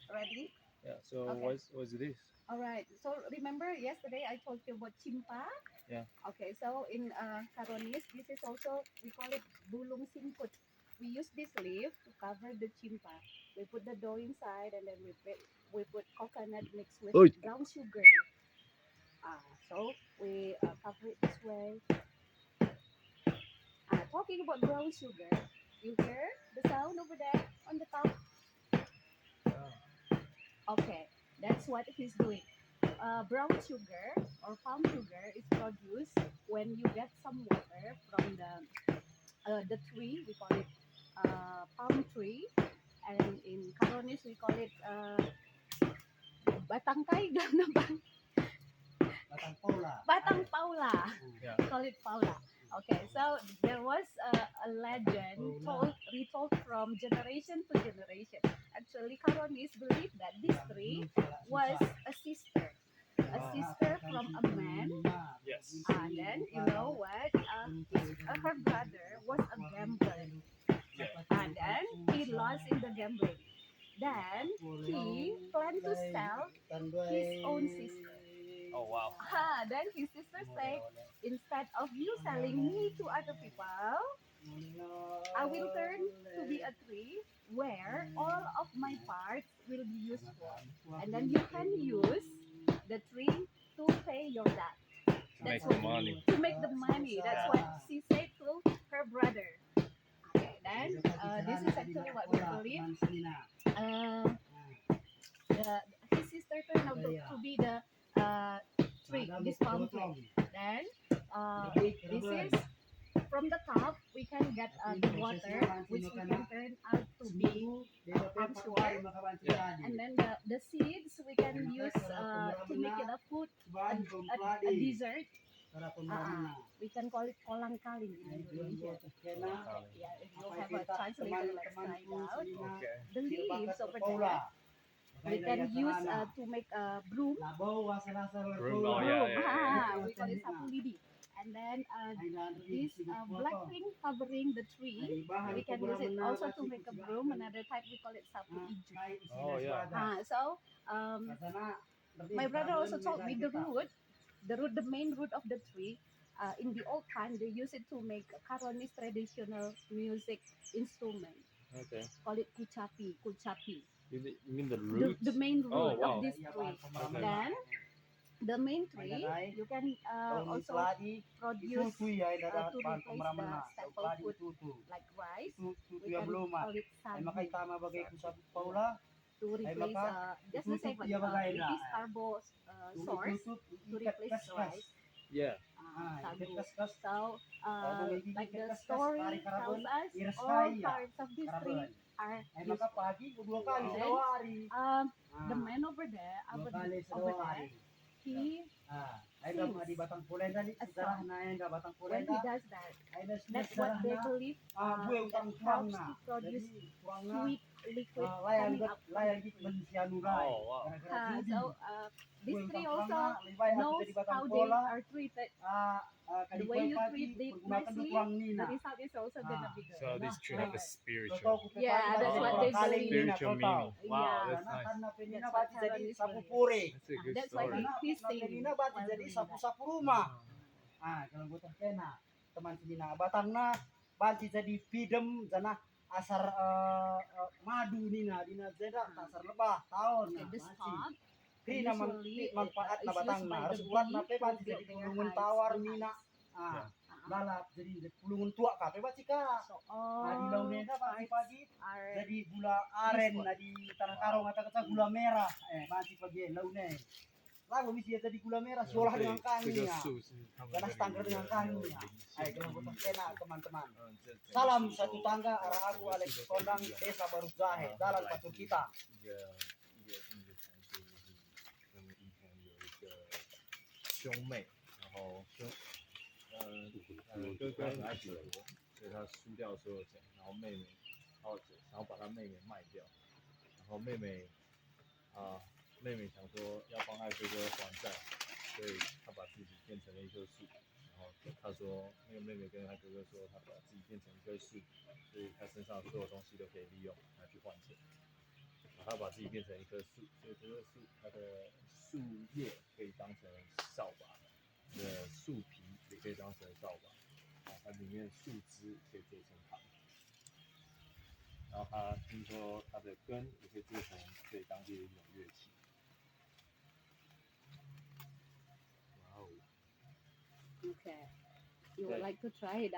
Ready? Yeah. So Okay. what's this? All right. So remember yesterday I told you about chimpa? Yeah. Okay. So in Caronis, this is also we call it bulung singkut. We use this leaf to cover the chimpa. We put the dough inside and then we put coconut mixed with Oi. brown sugar. So we cover it this way. Talking about brown sugar, you hear the sound over there on the top? Okay, that's what he's doing. Brown sugar or palm sugar is produced when you get some water from the tree. We call it palm tree, and in Caronis we call it batang kaigan na ba? Batang Paula. Batang paula. Yeah. We call it paula. Okay, so there was a legend retold from generation to generation. Actually, Caronis believe that this tree was a sister from a man. Yes. And then you know what? Her brother was a gambler, Yeah. and then he lost in the gambling. Then he planned to sell his own sister. Oh wow. Then his sister said, instead of you selling me to other people, I will turn to be a tree where all of my parts will be useful. And then you can use the tree to pay your debt. To make That's the what money. to make the money. That's what she said to her brother. Okay, then this is actually what we believe. Uh, the, his sister turned out to be the tree, this palm tree. Then this is from the top we can get the water, which we can turn out to be palm sugar. Yeah. And then the seeds we can use to make it a food, a dessert. We can call it kolang kaling in Indonesia. Yeah, if you have a translator, let's try it out. Okay. The leaves over there we can use to make a broom. Room. Oh yeah, yeah, yeah. We call it sapu lidi. And then this black thing covering the tree, we can use it also to make a broom. Another type we call it sapu iju. Oh yeah. So my brother also told me the main root of the tree. In the old time, they use it to make Caronis traditional music instrument. Okay. Call it kucapi, kucapi. You mean the The, roots? the main Oh root of wow. this tree. Okay. Then the main tree you can also produce to replace the staple food like rice. We can call it sagu. To replace just the same like it is carbo source to replace rice. Yeah. Sagu. So like the story tells us, all parts of this tree are useful. Then the man over there, over there, he sings a song. When he does that, that's what they believe that helps to produce sweet liquid coming up from the tree. Oh wow. So this tree also knows how they are treated. The way you treat it nicely, the result is also gonna be good. So this tree have a Better. spiritual. Yeah, that's what Oh, they believe. spiritual meaning. Wow, Yeah, that's nice. that's what Taiwanese believe. That's a good That's why story. he's singing while doing that. Kalau gotong kena teman sinina batangna banci jadi pidem jana asar madu nina dina zeda asar lebah tahun Okay, nah the banci stalk krina usually manfaat na is used batangna by the harus ulat na bee pe to banci build jadi their pulungan hives, tawar bee nina hives. Yeah. lalap jadi pulungan tua kape banci ka So di laut all nena banci parts pagi are jadi gula aren useful. na di tanah karong atau kata gula merah banci pagi lautnya lagu misi jadi gula merah siolah dengan 这 kanginya 个树是他们 ganas 这里 tangger 的 dengan 没有 kanginya 灵 ayo 性 kalau 意 gotong 义 kena 的。 teman-teman 这整个 salam 树 satu 都 tangga 每 arah 每 aku 个 Alex 树都 Kondang 不一样， Desa Baru 然 Zahe 后 Jalan 来 Batu 自一 Kita 个传说，就是他们以前有一个兄妹，然后哥哥很爱赌博，所以他输掉所有钱，然后妹妹，然后把他妹妹卖掉，然后妹妹想说要帮他哥哥还债，所以他把自己变成了一棵树。然后他说，那个妹妹跟他哥哥说，他把自己变成一棵树，所以他身上所有东西都可以利用，拿去换钱。它把自己变成一棵树，所以这个树它的树叶可以当成扫把，树皮也可以当成扫把，它里面树枝可以做成糖，然后它听说它的根也可以做成可以当做一种乐器。哇哦！ Okay. You would like to try it out?